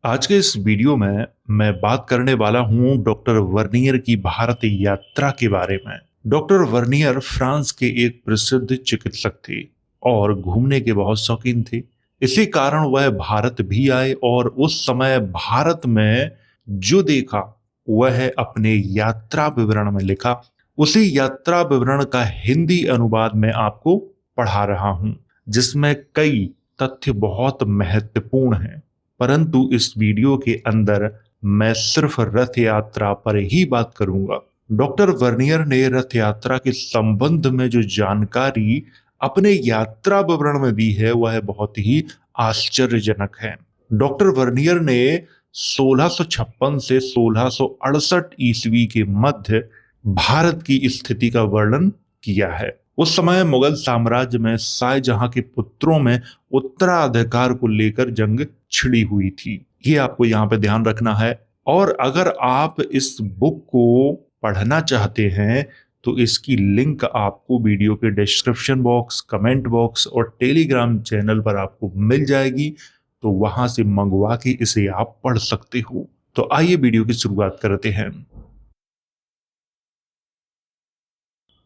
आज के इस वीडियो में मैं बात करने वाला हूं डॉक्टर वर्नियर की भारत यात्रा के बारे में। डॉक्टर वर्नियर फ्रांस के एक प्रसिद्ध चिकित्सक थे और घूमने के बहुत शौकीन थे। इसी कारण वह भारत भी आए और उस समय भारत में जो देखा वह अपने यात्रा विवरण में लिखा। उसी यात्रा विवरण का हिंदी अनुवाद में आपको पढ़ा रहा हूं, जिसमें कई तथ्य बहुत महत्वपूर्ण हैं। परंतु इस वीडियो के अंदर मैं सिर्फ रथ यात्रा पर ही बात करूंगा। डॉक्टर वर्नियर ने रथ यात्रा के संबंध में जो जानकारी अपने यात्रा विवरण में दी है वह बहुत ही आश्चर्यजनक है। डॉक्टर वर्नियर ने 1656 से 1668 ईस्वी के मध्य भारत की स्थिति का वर्णन किया है। उस समय मुगल साम्राज्य में शाहजहां के पुत्रों में उत्तराधिकार को लेकर जंग छिड़ी हुई थी। ये आपको यहाँ पे ध्यान रखना है। और अगर आप इस बुक को पढ़ना चाहते हैं तो इसकी लिंक आपको वीडियो के डिस्क्रिप्शन बॉक्स, कमेंट बॉक्स और टेलीग्राम चैनल पर आपको मिल जाएगी, तो वहां से मंगवा के इसे आप पढ़ सकते हो। तो आइए वीडियो की शुरुआत करते हैं।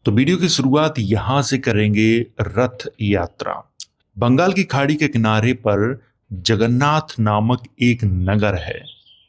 तो वीडियो की शुरुआत यहां से करेंगे। रथ यात्रा। बंगाल की खाड़ी के किनारे पर जगन्नाथ नामक एक नगर है,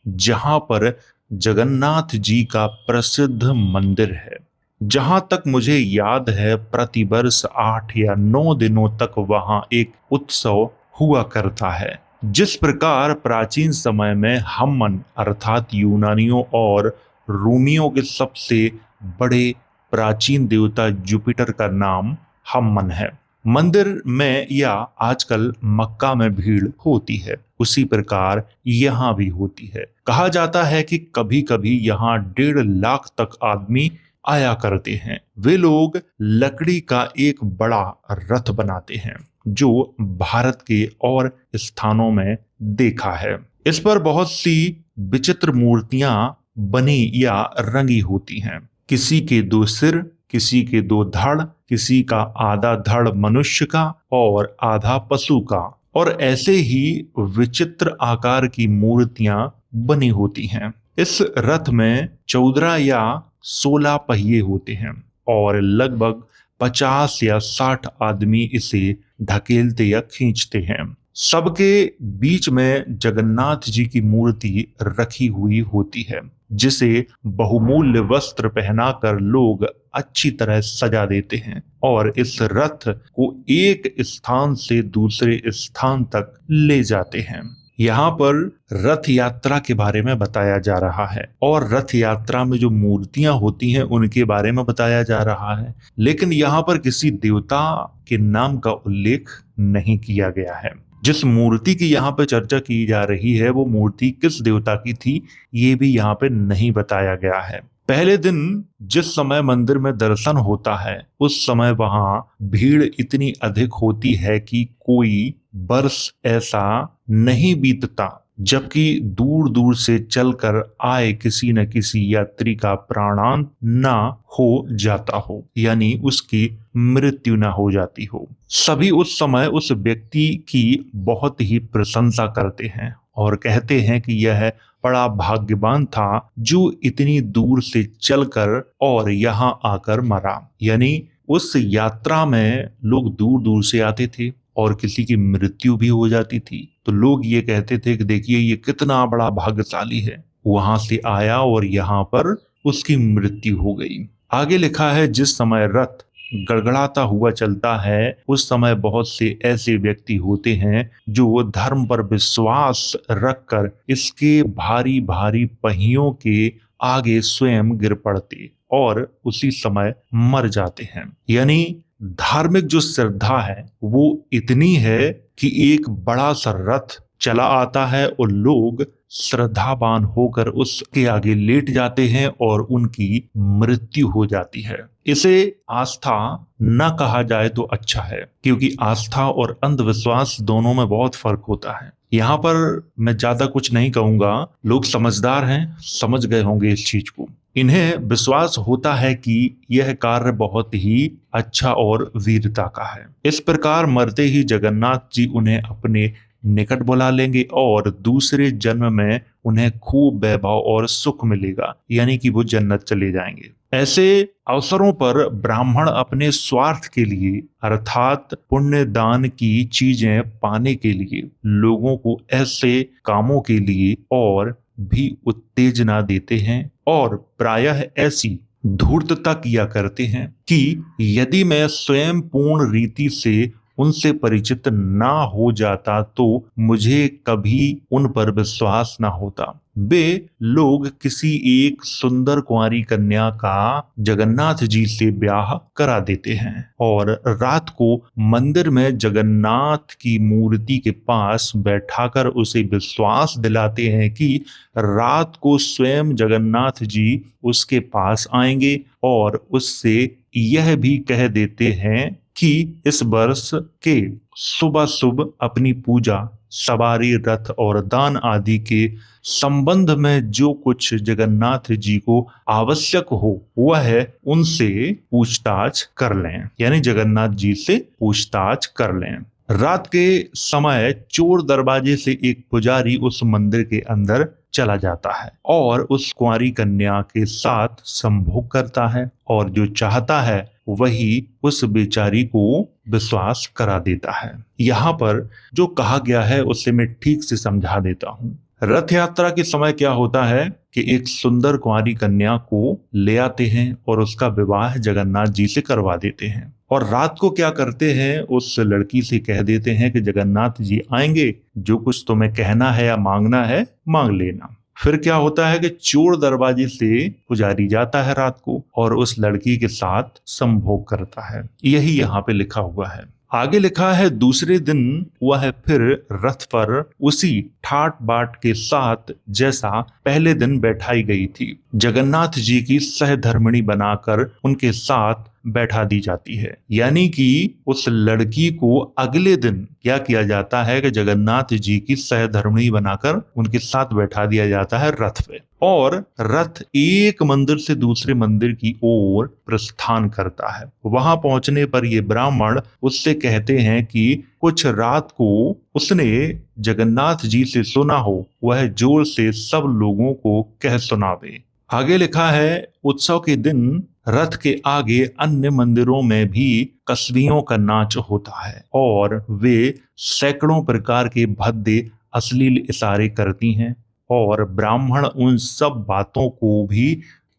जहां पर जगन्नाथ जी का प्रसिद्ध मंदिर है। जहां तक मुझे याद है, प्रतिवर्ष 8 या 9 दिनों तक वहां एक उत्सव हुआ करता है। जिस प्रकार प्राचीन समय में हमन अर्थात यूनानियों और रोमियों के सबसे बड़े प्राचीन देवता जुपिटर का नाम हमन है। मंदिर में या आजकल मक्का में भीड़ होती है, उसी प्रकार यहाँ भी होती है। कहा जाता है कि कभी कभी यहाँ 1.5 लाख तक आदमी आया करते हैं। वे लोग लकड़ी का एक बड़ा रथ बनाते हैं, जो भारत के और स्थानों में देखा है। इस पर बहुत सी विचित्र मूर्तियां बनी या रंगी होती हैं। किसी के 2 सिर, किसी के 2 धड़, किसी का आधा धड़ मनुष्य का और आधा पशु का, और ऐसे ही विचित्र आकार की मूर्तियां बनी होती हैं। इस रथ में 14 या 16 पहिए होते हैं और लगभग 50 या 60 आदमी इसे ढकेलते या खींचते हैं। सबके बीच में जगन्नाथ जी की मूर्ति रखी हुई होती है, जिसे बहुमूल्य वस्त्र पहनाकर लोग अच्छी तरह सजा देते हैं और इस रथ को एक स्थान से दूसरे स्थान तक ले जाते हैं। यहाँ पर रथ यात्रा के बारे में बताया जा रहा है और रथ यात्रा में जो मूर्तियां होती हैं उनके बारे में बताया जा रहा है, लेकिन यहाँ पर किसी देवता के नाम का उल्लेख नहीं किया गया है। जिस मूर्ति की यहाँ पे चर्चा की जा रही है वो मूर्ति किस देवता की थी, ये भी यहाँ पे नहीं बताया गया है। पहले दिन जिस समय मंदिर में दर्शन होता है उस समय वहां भीड़ इतनी अधिक होती है कि कोई वर्ष ऐसा नहीं बीतता जबकि दूर दूर से चलकर आए किसी न किसी यात्री का प्राणांत ना हो जाता हो, यानी उसकी मृत्यु ना हो जाती हो। सभी उस समय उस व्यक्ति की बहुत ही प्रशंसा करते हैं और कहते हैं कि यह बड़ा भाग्यवान था जो इतनी दूर से चलकर और यहाँ आकर मरा। यानी उस यात्रा में लोग दूर दूर से आते थे और किसी की मृत्यु भी हो जाती थी, तो लोग ये कहते थे कि देखिए ये कितना बड़ा भाग्यशाली है, वहां से आया और यहाँ पर उसकी मृत्यु हो गई। आगे लिखा है, जिस समय रथ गड़गड़ाता हुआ चलता है उस समय बहुत से ऐसे व्यक्ति होते हैं जो धर्म पर विश्वास रखकर इसके भारी भारी पहियों के आगे स्वयं गिर पड़ते और उसी समय मर जाते हैं। यानी धार्मिक जो श्रद्धा है वो इतनी है कि एक बड़ा सा रथ चला आता है और लोग श्रद्धावान होकर उसके आगे लेट जाते हैं और उनकी मृत्यु हो जाती है। इसे आस्था न कहा जाए तो अच्छा है, क्योंकि आस्था और अंधविश्वास दोनों में बहुत फर्क होता है। यहाँ पर मैं ज्यादा कुछ नहीं कहूंगा, लोग समझदार हैं, समझ गए होंगे इस चीज को। इन्हें विश्वास होता है कि यह कार्य बहुत ही अच्छा और वीरता का है। इस प्रकार मरते ही जगन्नाथ जी उन्हें अपने निकट बुला लेंगे और दूसरे जन्म में उन्हें खूब वैभव और सुख मिलेगा, यानी कि वो जन्नत चले जाएंगे। ऐसे अवसरों पर ब्राह्मण अपने स्वार्थ के लिए अर्थात पुण्य दान की चीजें पाने के लिए लोगों को ऐसे कामों के लिए और भी उत्तेजना देते हैं और प्रायः ऐसी धूर्तता किया करते हैं कि यदि मैं स्वयं पूर्ण रीति से उनसे परिचित ना हो जाता तो मुझे कभी उन पर विश्वास ना होता। वे लोग किसी एक सुंदर कुंवारी कन्या का जगन्नाथ जी से ब्याह करा देते हैं और रात को मंदिर में जगन्नाथ की मूर्ति के पास बैठाकर उसे विश्वास दिलाते हैं कि रात को स्वयं जगन्नाथ जी उसके पास आएंगे और उससे यह भी कह देते हैं कि इस वर्ष के सुबह शुभ अपनी पूजा, सवारी, रथ और दान आदि के संबंध में जो कुछ जगन्नाथ जी को आवश्यक हो वह उनसे पूछताछ कर लें, यानी जगन्नाथ जी से पूछताछ कर लें। रात के समय चोर दरवाजे से एक पुजारी उस मंदिर के अंदर चला जाता है और उस कुंवारी कन्या के साथ संभोग करता है और जो चाहता है वही उस बेचारी को विश्वास करा देता है। यहाँ पर जो कहा गया है उसे मैं ठीक से समझा देता हूँ। रथ यात्रा के समय क्या होता है कि एक सुंदर कुंवारी कन्या को ले आते हैं और उसका विवाह जगन्नाथ जी से करवा देते हैं और रात को क्या करते हैं, उस लड़की से कह देते हैं कि जगन्नाथ जी आएंगे, जो कुछ तुम्हें कहना है या मांगना है मांग लेना। फिर क्या होता है कि चोर दरवाजे से पुजारी जाता है रात को और उस लड़की के साथ संभोग करता है। यही यहाँ पे लिखा हुआ है। आगे लिखा है दूसरे दिन वह फिर रथ पर उसी ठाट बाट के साथ जैसा पहले दिन बैठाई गई थी जगन्नाथ जी की सहधर्मिणी बनाकर उनके साथ बैठा दी जाती है। यानी कि उस लड़की को अगले दिन क्या किया जाता है कि जगन्नाथ जी की सहधर्मिणी बनाकर उनके साथ बैठा दिया जाता है रथ पे और रथ एक मंदिर से दूसरे मंदिर की ओर प्रस्थान करता है। वहां पहुंचने पर ये ब्राह्मण उससे कहते हैं कि कुछ रात को उसने जगन्नाथ जी से सुना हो वह जोर से सब लोगों को कह सुनावे। आगे लिखा है उत्सव के दिन रथ के आगे अन्य मंदिरों में भी कस्बियों का नाच होता है और वे सैकड़ों प्रकार के भद्दे अश्लील इशारे करती हैं और ब्राह्मण उन सब बातों को भी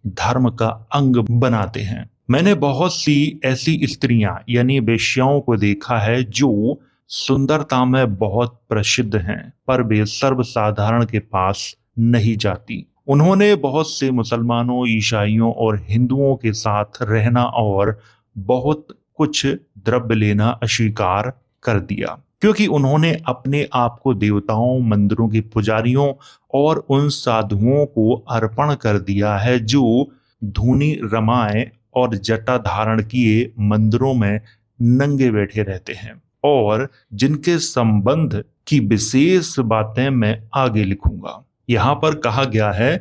धर्म का अंग बनाते हैं। मैंने बहुत सी ऐसी स्त्रियां यानी वेश्याओं को देखा है जो सुंदरता में बहुत प्रसिद्ध हैं पर वे सर्वसाधारण के पास नहीं जाती। उन्होंने बहुत से मुसलमानों, ईसाइयों और हिंदुओं के साथ रहना और बहुत कुछ द्रव्य लेना अस्वीकार कर दिया क्योंकि उन्होंने अपने आप को देवताओं, मंदिरों के पुजारियों और उन साधुओं को अर्पण कर दिया है जो धूनी रमाए और जटा धारण किए मंदिरों में नंगे बैठे रहते हैं और जिनके संबंध की विशेष बातें मैं आगे लिखूंगा। यहाँ पर कहा गया है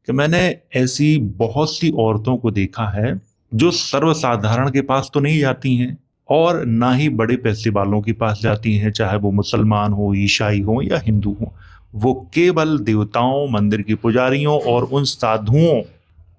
कि मैंने ऐसी बहुत सी औरतों को देखा है जो सर्वसाधारण के पास तो नहीं जाती हैं और ना ही बड़े पैसे वालों के पास जाती हैं, चाहे वो मुसलमान हो, ईसाई हो या हिंदू हो। वो केवल देवताओं, मंदिर के पुजारियों और उन साधुओं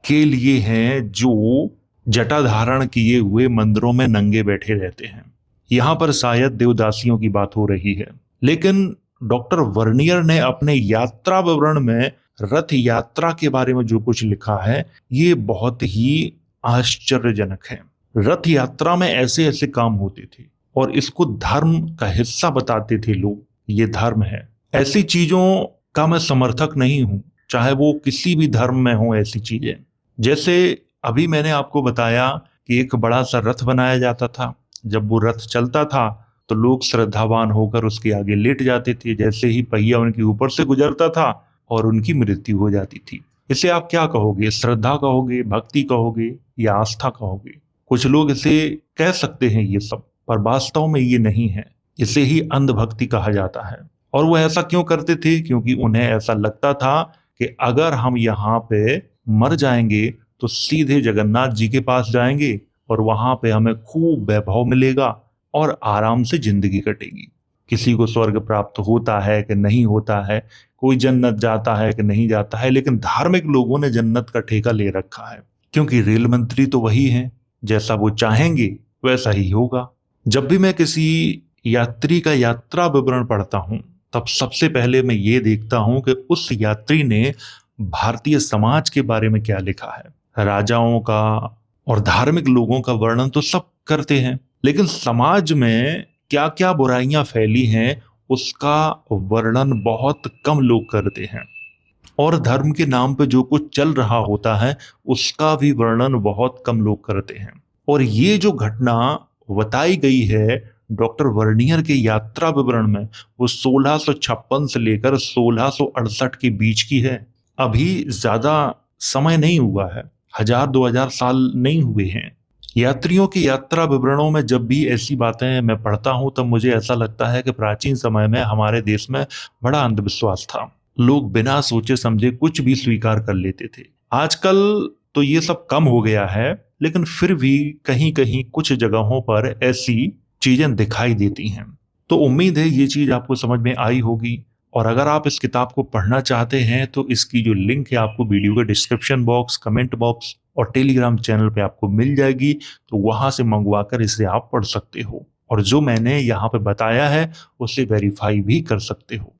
के लिए हैं जो जटा धारण किए हुए मंदिरों में नंगे बैठे रहते हैं। यहाँ पर शायद देवदासियों की बात हो रही है, लेकिन डॉक्टर वर्नियर ने अपने यात्रा विवरण में रथ यात्रा के बारे में जो कुछ लिखा है ये बहुत ही आश्चर्यजनक है। रथ यात्रा में ऐसे ऐसे काम होते थे और इसको धर्म का हिस्सा बताते थे लोग, ये धर्म है। ऐसी चीजों का मैं समर्थक नहीं हूं, चाहे वो किसी भी धर्म में हो ऐसी चीजें। जैसे अभी मैंने आपको बताया कि एक बड़ा सा रथ बनाया जाता था, जब वो रथ चलता था तो लोग श्रद्धावान होकर उसके आगे लेट जाते थे, जैसे ही पहिया उनके ऊपर से गुजरता था और उनकी मृत्यु हो जाती थी। इसे आप क्या कहोगे, श्रद्धा कहोगे, भक्ति कहोगे या आस्था कहोगे? कुछ लोग इसे कह सकते हैं ये सब, पर वास्तव में ये नहीं है, इसे ही अंधभक्ति कहा जाता है। और वो ऐसा क्यों करते थे? क्योंकि उन्हें ऐसा लगता था कि अगर हम यहाँ पे मर जाएंगे तो सीधे जगन्नाथ जी के पास जाएंगे और वहां पे हमें खूब वैभव मिलेगा और आराम से जिंदगी कटेगी। किसी को स्वर्ग प्राप्त होता है कि नहीं होता है, कोई जन्नत जाता है कि नहीं जाता है, लेकिन धार्मिक लोगों ने जन्नत का ठेका ले रखा है, क्योंकि रेल मंत्री तो वही हैं, जैसा वो चाहेंगे वैसा ही होगा। जब भी मैं किसी यात्री का यात्रा विवरण पढ़ता हूं, तब सबसे पहले मैं ये देखता हूं कि उस यात्री ने भारतीय समाज के बारे में क्या लिखा है। राजाओं का और धार्मिक लोगों का वर्णन तो सब करते हैं, लेकिन समाज में क्या क्या बुराइयां फैली हैं उसका वर्णन बहुत कम लोग करते हैं। और धर्म के नाम पे जो कुछ चल रहा होता है उसका भी वर्णन बहुत कम लोग करते हैं। और ये जो घटना बताई गई है डॉक्टर वर्नियर के यात्रा विवरण में, वो 1656 से लेकर 1668 के बीच की है। अभी ज्यादा समय नहीं हुआ है, 1000-2000 साल नहीं हुए हैं। यात्रियों की यात्रा विवरणों में जब भी ऐसी बातें मैं पढ़ता हूं तब मुझे ऐसा लगता है कि प्राचीन समय में हमारे देश में बड़ा अंधविश्वास था। लोग बिना सोचे समझे कुछ भी स्वीकार कर लेते थे। आजकल तो ये सब कम हो गया है, लेकिन फिर भी कहीं कहीं कुछ जगहों पर ऐसी चीजें दिखाई देती हैं। तो उम्मीद है ये चीज आपको समझ में आई होगी। और अगर आप इस किताब को पढ़ना चाहते हैं तो इसकी जो लिंक है आपको वीडियो के डिस्क्रिप्शन बॉक्स, कमेंट बॉक्स और टेलीग्राम चैनल पे आपको मिल जाएगी, तो वहां से मंगवा कर इसे आप पढ़ सकते हो और जो मैंने यहाँ पे बताया है उसे वेरीफाई भी कर सकते हो।